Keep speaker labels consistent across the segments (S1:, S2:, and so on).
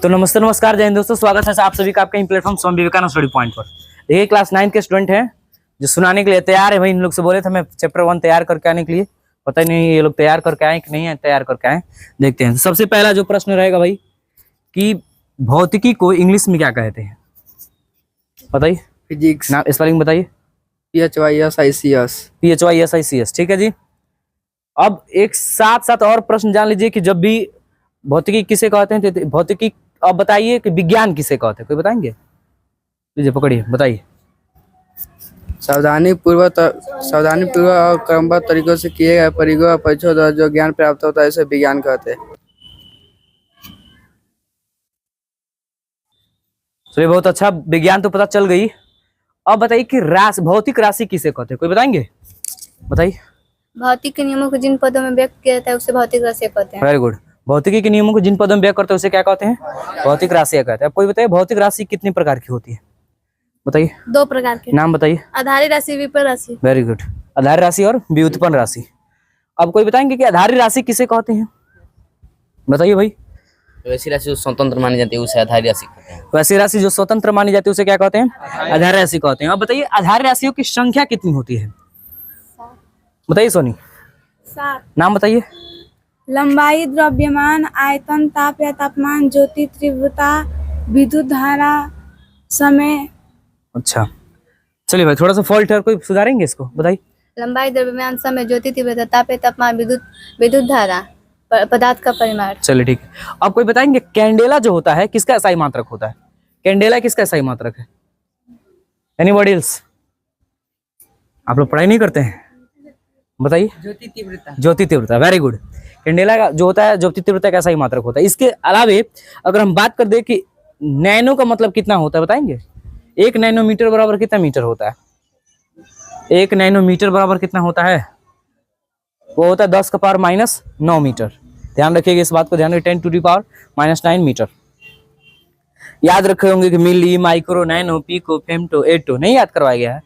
S1: तो नमस्ते नमस्कार जय हिंद दोस्तों, स्वागत है आप सभी का आपके platform Swami Vivekananda study point पर। देखिए क्लास 9 के स्टूडेंट हैं जो सुनाने के लिए तैयार है। भाई इन लोग से बोले थे मैं चैप्टर 1 तैयार करके आने के लिए, पता नहीं ये लोग तैयार करके आए कि नहीं है, तैयार करके आए। देखते हैं। सबसे पहला जो प्रश्न रहेगा भाई कि भौतिकी को इंग्लिश में क्या कहते हैं, बताइए।
S2: फिजिक्स।
S1: नाम स्पेलिंग बताइए।
S2: PHYSICS।
S1: ठीक है जी। अब एक साथ साथ और प्रश्न जान लीजिए कि जब भी भौतिकी किसे कहते हैं, तो भौतिकी अब बताइए कि विज्ञान किसे कहते हैं, कोई बताएंगे? लीजिए पकड़िए, बताइए।
S2: सावधानी पूर्वक और क्रमबद्ध तरीकों से किए गए प्रयोगों और परीक्षणों द्वारा जो ज्ञान प्राप्त होता है इसे विज्ञान कहते हैं।
S1: चलिए बहुत अच्छा, विज्ञान तो पता चल गई। अब बताइए कि भौतिक राशि किसे कहते हैं, कोई बताएंगे? बताइए।
S3: भौतिक के नियमों को जिन पदों में व्यक्त किया जाता है उसे भौतिक राशि कहते हैं।
S1: Very good. भौतिकी के नियमों को जिन पदों में व्यक्त करते हैं उसे क्या कहते हैं? भौतिक राशि कहते हैं। अब कोई बताइए भौतिक राशि कितनी प्रकार की होती है, बताइए।
S3: 2 प्रकार के।
S1: नाम बताइए।
S3: आधारी राशि, विपर राशि।
S1: Very good. आधारी राशि और व्युत्पन्न राशि। अब कोई बताएंगे कि आधारी राशि किसे कहते हैं, बताइए भाई।
S4: वैसी राशि जो स्वतंत्र मानी जाती है उसे आधारी राशि कहते हैं।
S1: वैसी राशि जो स्वतंत्र मानी जाती है उसे क्या कहते हैं? आधारी राशि कहते हैं। अब बताइए आधारी राशियों की संख्या कितनी होती है, बताइए सोनी।
S3: 7।
S1: नाम बताइए।
S5: लंबाई, द्रव्यमान, आयतन, ताप या तापमान, ज्योति तीव्रता, विद्युत धारा, समय।
S1: अच्छा चलिए भाई, थोड़ा सा फॉल्ट है, कोई सुधारेंगे इसको, बताइए।
S3: लंबाई, द्रव्यमान, समय, ज्योति तीव्रता, ताप, तापमान, विद्युत धारा, पदार्थ का परिमाण।
S1: चलिए ठीक है। अब कोई बताएंगे कैंडेला जो होता है किसका SI मात्रक होता है? कैंडेला किसका SI मात्रक है? Anybody else? आप लोग पढ़ाई नहीं करते हैं, बताइए। ज्योति तीव्रता। Very good. कैंडेला का जो होता है ज्योति तीव्रता का SI मात्रक होता है। इसके अलावे अगर हम बात कर दे कि नैनो का मतलब कितना होता है, बताएंगे? 1 नैनोमीटर बराबर कितना मीटर होता है? 1 नैनोमीटर बराबर कितना होता है? वो होता है 10 का पावर -9 मीटर। ध्यान रखिएगा इस बात को, ध्यान रखिए। 10 टू द पावर -9 मीटर। याद रखे होंगे कि मिली, माइक्रो, नैनो, पीको, फेम्टो, एटो नहीं याद करवाया गया है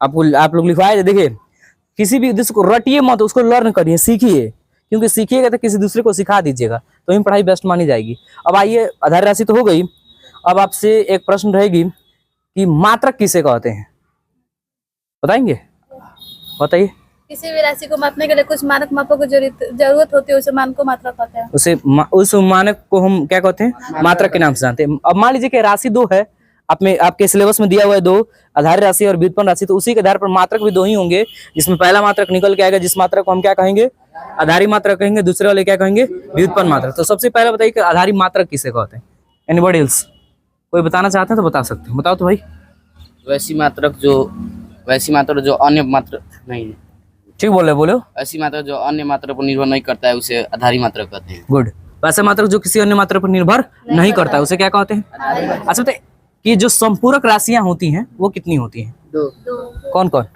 S1: आपको, आप लोग लिखवाए। देखिए किसी भी उद्देश्य को रटिए मत, उसको लर्न करिए, सीखिए, क्योंकि सीखिएगा तो किसी दूसरे को सिखा दीजिएगा तो ही पढ़ाई बेस्ट मानी जाएगी। अब आइए, आधार राशि तो हो गई। अब आपसे एक प्रश्न रहेगी कि मात्रक किसे कहते हैं, बताएंगे? बताइए।
S3: किसी भी राशि को मापने के लिए कुछ मानक मापों की जरूरत होती है, उसे मानक को मात्रक कहते हैं।
S1: उस मानक को हम क्या कहते हैं? मात्रक के नाम से जानते हैं। अब मान लीजिए कि राशि 2 है, आपके सिलेबस में दिया हुआ है 2, आधारी राशि और व्युत्पन्न राशि, तो उसी के आधार पर मात्रक भी 2 ही होंगे, जिसमें पहला मात्रक निकल के आएगा, जिस मात्रक को हम क्या कहेंगे? आधारी मात्रक कहेंगे, दूसरे वाले क्या कहेंगे? व्युत्पन्न मात्रक। तो सबसे पहले बताइए कि आधारी मात्रक किसे कहते हैं? Anybody else? कोई बताना चाहते हैं तो बता सकते हैं, बताओ तो भाई।
S4: वैसी मात्रक जो अन्य मात्रक नहीं,
S1: ठीक बोलो।
S4: ऐसी मात्रक जो अन्य मात्रक पर निर्भर नहीं करता है उसे आधारी मात्रक कहते हैं। गुड।
S1: वैसे मात्रक जो किसी अन्य मात्रक पर निर्भर नहीं करता है उसे क्या कहते हैं? अच्छा बताइए कि जो संपूरक राशियां होती हैं वो कितनी होती हैं?
S2: 2।
S1: कौन कौन?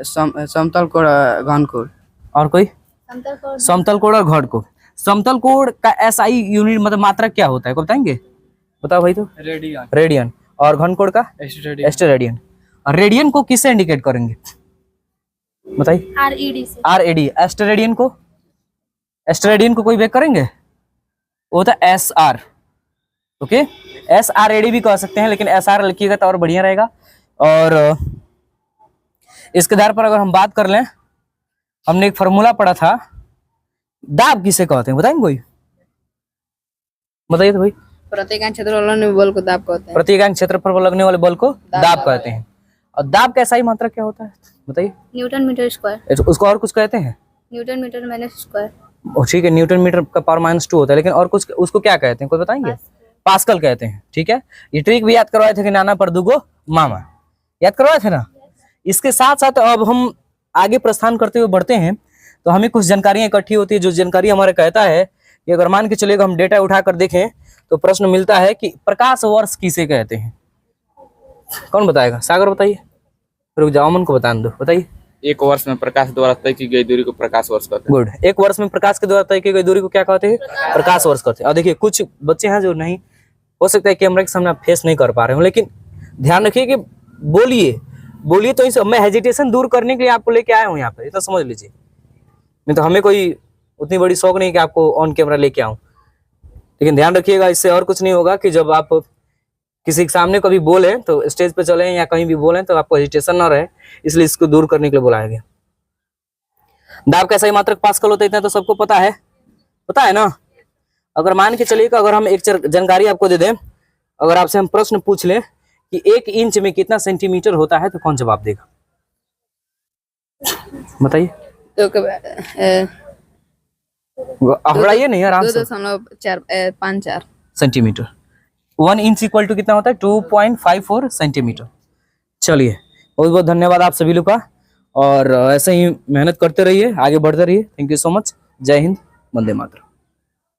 S2: समतल कोण, घन कोण।
S1: और कोई? समतल कोण और घन कोण। समतल कोण का SI यूनिट मतलब मात्रक क्या होता है, को बताएंगे? बताओ भाई। तो रेडियन। और घन कोण का? एस्टेरेडियन। और रेडियन को किससे इंडिकेट करेंगे, बताइए?
S3: RED से।
S1: RAD। एस्टेरेडियन को कोई वेक करेंगे? वो होता है SR। ओके, SRAD भी कह सकते हैं, लेकिन SR लिखिएगा तो और बढ़िया रहेगा। और इसके आधार पर अगर हम बात कर लें, हमने एक फॉर्मूला पढ़ा था, दाब किसे कहते हैं, बताएंगे कोई? बताइए तो भाई।
S2: प्रत्येक क्षेत्रफल लगने बल को दाब कहते हैं।
S1: प्रत्येक क्षेत्रफल पर लगने वाले बल को दाब कहते हैं। और दाब का SI मात्रक क्या होता है, बताइए?
S3: Newton metre square.
S1: उसको और कुछ कहते हैं?
S3: Newton metre minus square.
S1: ठीक है, न्यूटन मीटर का पावर -2 होता है, लेकिन और कुछ उसको क्या कहते हैं, कोई बताएंगे? पास्कल कहते हैं। ठीक है, ये ट्रिक भी याद करवाए थे कि नाना पर दुगो मामा, याद करवाए थे ना। इसके साथ साथ अब हम आगे प्रस्थान करते हुए बढ़ते हैं तो हमें कुछ जानकारियां इकट्ठी होती है। जो जानकारी हमारे कहता है कि अगर मान के चलेगा हम डेटा उठाकर देखें तो प्रश्न मिलता है कि प्रकाश वर्ष किसे कहते हैं, कौन बताएगा? सागर बताइए। रुक जाओ, अमन को बताने दो, बताइए।
S6: 1 वर्ष में प्रकाश द्वारा तय की गई दूरी को प्रकाश वर्ष कहते हैं।
S1: गुड। 1 वर्ष में प्रकाश के द्वारा तय की गई दूरी को क्या कहते हैं? प्रकाश वर्ष कहते हैं। और देखिए कुछ बच्चे हैं जो नहीं, हो सकता है कैमरे के सामने आप फेस नहीं कर पा रहे हो, लेकिन ध्यान रखिए कि बोलिए तो इस मैं हेजिटेशन दूर करने के लिए आपको लेके आया हूँ यहाँ पे, इतना समझ लीजिए। नहीं तो हमें कोई उतनी बड़ी शौक नहीं कि आपको ऑन कैमरा लेके आऊं। लेकिन ध्यान रखिएगा, इससे और कुछ नहीं होगा कि जब आप किसी के सामने कभी बोले तो स्टेज पे चले या कहीं भी बोले तो आपको हेजिटेशन ना रहे, इसलिए इसको दूर करने के लिए बुलाया गया। दाब का सही मात्रक पास्कल होता है, इतना तो सबको पता है ना। अगर मान के चलिए कि अगर हम एक जानकारी आपको दे दें, अगर आपसे हम प्रश्न पूछ लें कि 1 इंच में कितना सेंटीमीटर होता है, तो कौन जवाब देगा बताइए।
S7: तो
S1: घबराइए नहीं, आराम से।
S7: 2.54
S1: सेंटीमीटर। 1 इंच इक्वल टू कितना होता है? 2.54 सेंटीमीटर। चलिए, बहुत बहुत धन्यवाद आप सभी लोग का, और ऐसे ही मेहनत करते रहिए, आगे बढ़ते रहिए। Thank you so much. जय हिंद, वंदे मातरम।